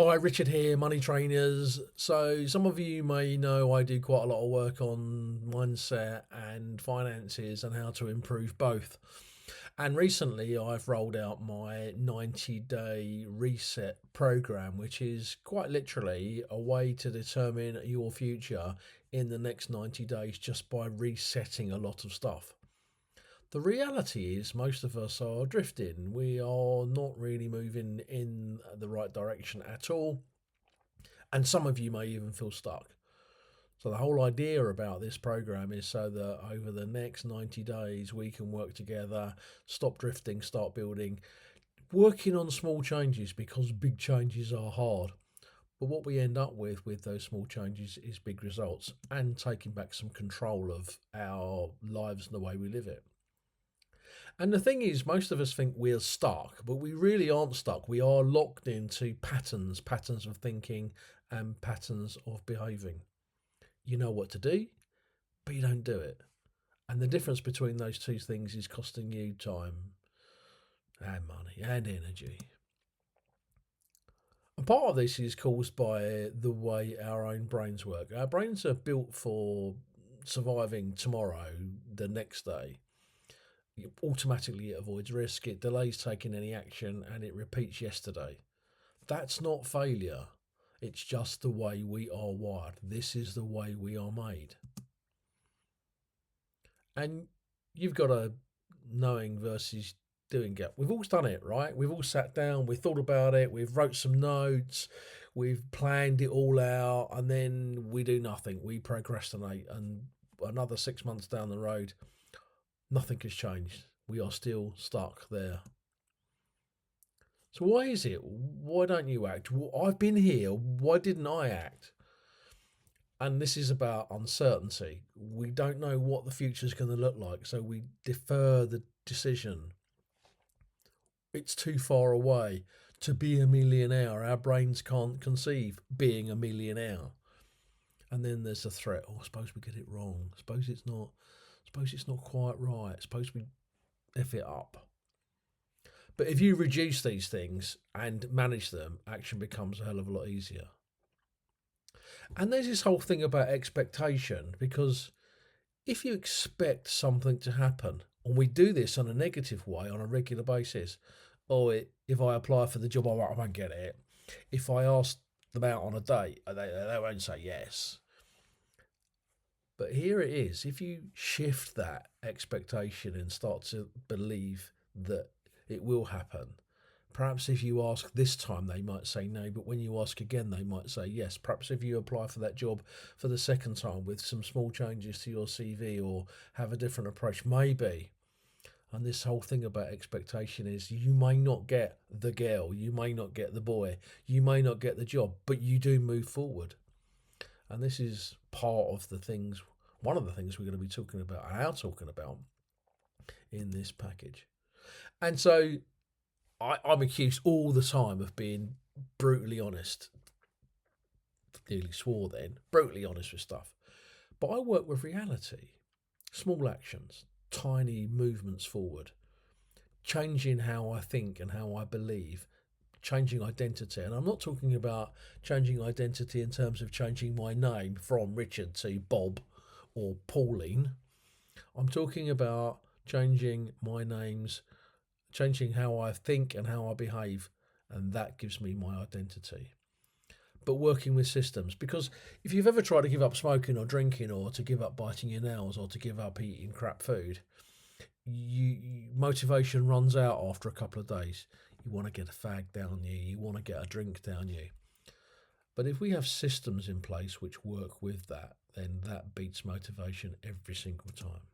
Hi, Richard here, Money Trainers. So, some of you may know I do quite a lot of work on mindset and finances and how to improve both. And recently, I've rolled out my 90-day reset program, which is quite literally a way to determine your future in the next 90 days just by resetting a lot of stuff. The reality is, most of us are drifting. We are not really moving in the right direction at all, and some of you may even feel stuck. So, the whole idea about this program is so that over the next 90 days, we can work together, stop drifting, start building, working on small changes because big changes are hard. But what we end up with those small changes is big results and taking back some control of our lives and the way we live it. And the thing is, most of us think we're stuck, but we really aren't stuck. We are locked into patterns of thinking and patterns of behaving. You know what to do, but you don't do it. And the difference between those two things is costing you time and money and energy. And part of this is caused by the way our own brains work. Our brains are built for surviving tomorrow, the next day. Automatically it avoids risk, it delays taking any action, and it repeats yesterday. That's not failure. It's just the way we are wired. This is the way we are made. And you've got a knowing versus doing gap. We've all done it, right? We've all sat down, we've thought about it, we've wrote some notes, we've planned it all out, and then we do nothing. We procrastinate, and another 6 months down the road, nothing has changed. We are still stuck there. So why is it? Why don't you act? Well, I've been here. Why didn't I act? And this is about uncertainty. We don't know what the future is going to look like, so we defer the decision. It's too far away to be a millionaire. Our brains can't conceive being a millionaire. And then there's the threat. Oh, suppose we get it wrong. Suppose it's not. Suppose it's not quite right. Suppose we f it up. But if you reduce these things and manage them, action becomes a hell of a lot easier. And there's this whole thing about expectation, because if you expect something to happen, and we do this on a negative way on a regular basis, if I apply for the job, I won't get it. If I ask them out on a date, they won't say yes. But here it is. If you shift that expectation and start to believe that it will happen, perhaps if you ask this time, they might say no, but when you ask again, they might say yes. Perhaps if you apply for that job for the second time with some small changes to your CV or have a different approach, maybe. And this whole thing about expectation is you may not get the girl, you may not get the boy, you may not get the job, but you do move forward. And this is one of the things we're going to be talking about in this package. And so I'm accused all the time of being brutally honest. Nearly swore then, brutally honest with stuff. But I work with reality, small actions, tiny movements forward, changing how I think and how I believe, changing identity. And I'm not talking about changing identity in terms of changing my name from Richard to Bob or Pauline. I'm talking about changing my names, changing how I think and how I behave, and that gives me my identity. But working with systems, because if you've ever tried to give up smoking or drinking, or to give up biting your nails, or to give up eating crap food, motivation runs out after a couple of days. You want to get a fag down you, you want to get a drink down you. But if we have systems in place which work with that, then that beats motivation every single time.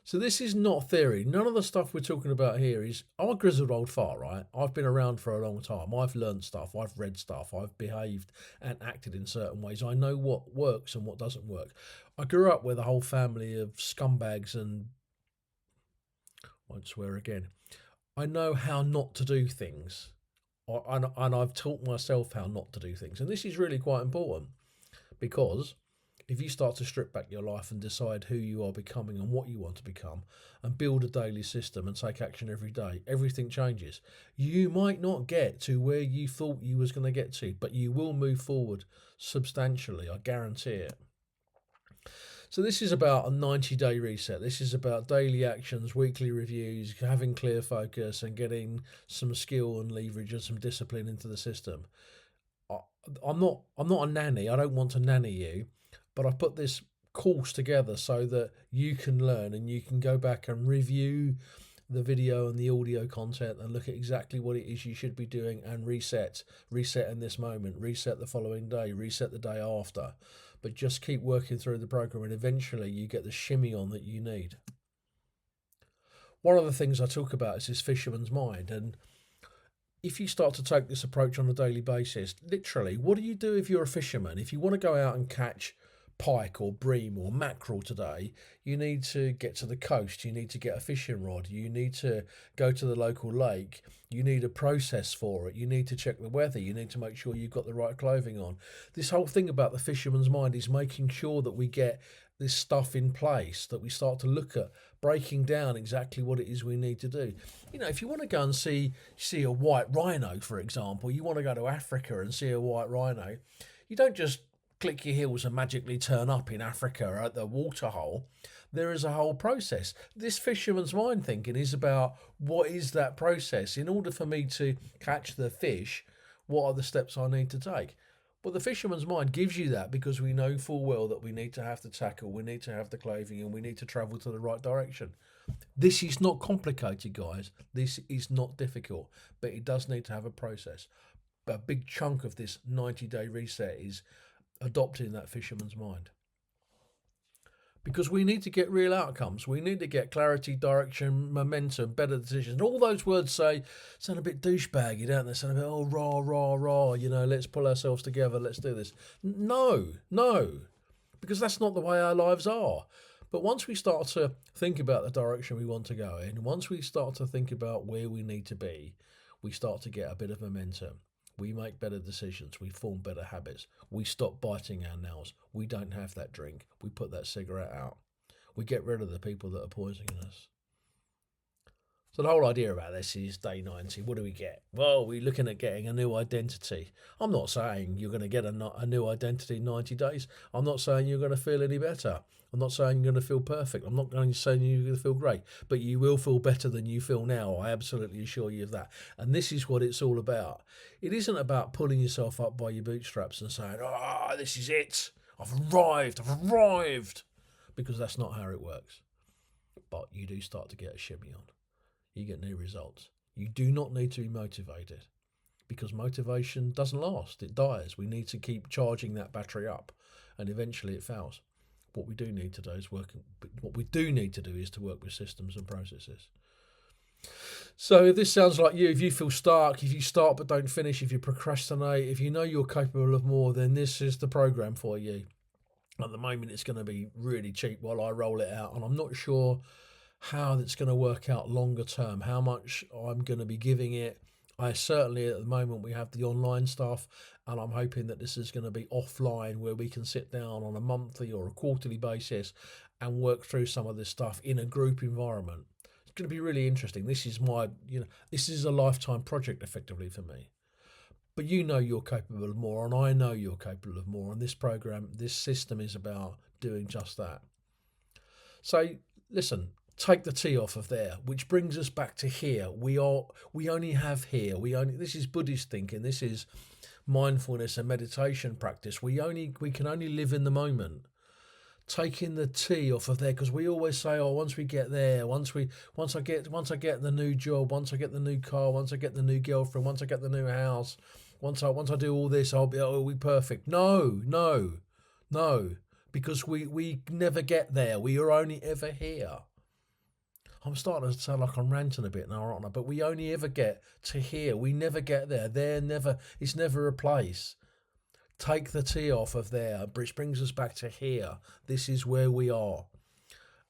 So this is not theory. None of the stuff we're talking about here is, I'm a grizzled old fart, right? I've been around for a long time. I've learned stuff. I've read stuff. I've behaved and acted in certain ways. I know what works and what doesn't work. I grew up with a whole family of scumbags and, I won't swear again. I know how not to do things. And I've taught myself how not to do things. And this is really quite important, because If you start to strip back your life and decide who you are becoming and what you want to become and build a daily system and take action every day, everything changes. You might not get to where you thought you was going to get to, but you will move forward substantially. I guarantee it. So this is about a 90-day reset. This is about daily actions, weekly reviews, having clear focus and getting some skill and leverage and some discipline into the system. I'm not a nanny. I don't want to nanny you, but I've put this course together so that you can learn and you can go back and review the video and the audio content and look at exactly what it is you should be doing and reset in this moment, reset the following day, reset the day after. But just keep working through the program and eventually you get the shimmy on that you need. One of the things I talk about is this fisherman's mind, and if you start to take this approach on a daily basis, literally, what do you do if you're a fisherman? If you want to go out and catch pike or bream or mackerel today, you need to get to the coast, you need to get a fishing rod, you need to go to the local lake, you need a process for it, you need to check the weather, you need to make sure you've got the right clothing on. This whole thing about the fisherman's mind is making sure that we get this stuff in place, that we start to look at breaking down exactly what it is we need to do. You know, if you want to go and see a white rhino, for example, you want to go to Africa and see a white rhino, you don't just click your heels and magically turn up in Africa at the waterhole. There is a whole process. This fisherman's mind thinking is about what is that process? In order for me to catch the fish, what are the steps I need to take? But the fisherman's mind gives you that because we know full well that we need to have the tackle, we need to have the clothing, and we need to travel to the right direction. This is not complicated, guys. This is not difficult, but it does need to have a process. But a big chunk of this 90-day reset is adopting that fisherman's mind. Because we need to get real outcomes. We need to get clarity, direction, momentum, better decisions. And all those words sound a bit douchebaggy, don't they? Sound a bit, oh, rah, rah, rah, let's pull ourselves together, let's do this. No, because that's not the way our lives are. But once we start to think about the direction we want to go in, once we start to think about where we need to be, we start to get a bit of momentum. We make better decisions. We form better habits. We stop biting our nails. We don't have that drink. We put that cigarette out. We get rid of the people that are poisoning us. So the whole idea about this is day 90. What do we get? Well, we're looking at getting a new identity. I'm not saying you're going to get a new identity in 90 days. I'm not saying you're going to feel any better. I'm not saying you're going to feel perfect. I'm not going to say you're going to feel great. But you will feel better than you feel now. I absolutely assure you of that. And this is what it's all about. It isn't about pulling yourself up by your bootstraps and saying, oh, this is it. I've arrived. Because that's not how it works. But you do start to get a shimmy on. You get new results. You do not need to be motivated because motivation doesn't last. It dies. We need to keep charging that battery up and eventually it fails. What we do need to do is to work with systems and processes. So if this sounds like you, if you feel stuck, if you start but don't finish, if you procrastinate, if you know you're capable of more, then this is the program for you. At the moment, it's going to be really cheap while I roll it out, and I'm not sure how that's going to work out longer term, how much I'm going to be giving it. I certainly, at the moment, we have the online stuff, and I'm hoping that this is going to be offline where we can sit down on a monthly or a quarterly basis and work through some of this stuff in a group environment. It's going to be really interesting. This is this is a lifetime project effectively for me. But you're capable of more, and I know you're capable of more, and this system is about doing just that. So listen, take the T off of there, which brings us back to here. We only have here. This is Buddhist thinking. This is mindfulness and meditation practice. We can only live in the moment. Taking the T off of there, because we always say, oh, once we get there, once I get the new job, once I get the new car, once I get the new girlfriend, once I get the new house, once I do all this, I'll be perfect. No, because we never get there. We are only ever here. I'm starting to sound like I'm ranting a bit now, aren't I? But we only ever get to here. We never get there. It's never a place. Take the T off of there, which brings us back to here. This is where we are.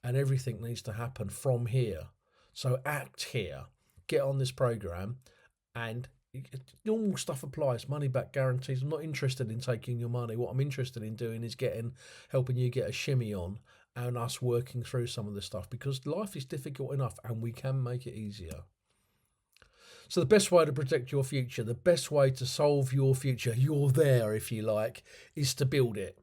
And everything needs to happen from here. So act here. Get on this program and Normal stuff applies. Money back guarantees. I'm not interested in taking your money. What I'm interested in doing is helping you get a shimmy on, and us working through some of the stuff, because life is difficult enough and we can make it easier. So the best way to protect your future, the best way to solve your future, you're there if you like, is to build it.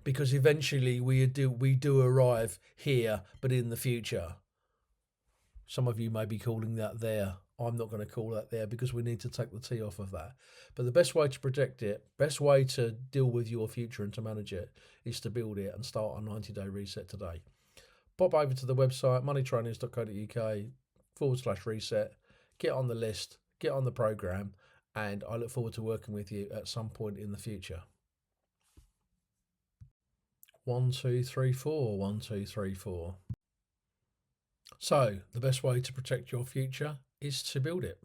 Because eventually we do arrive here, but in the future. Some of you may be calling that there. I'm not going to call that there, because we need to take the T off of that. But the best way to protect it, best way to deal with your future and to manage it, is to build it and start a 90-day reset today. Pop over to the website, moneytrainers.co.uk/reset, get on the list, get on the program, and I look forward to working with you at some point in the future. 1, 2, 3, 4. 1, 2, 3, 4. So, the best way to protect your future is to build it.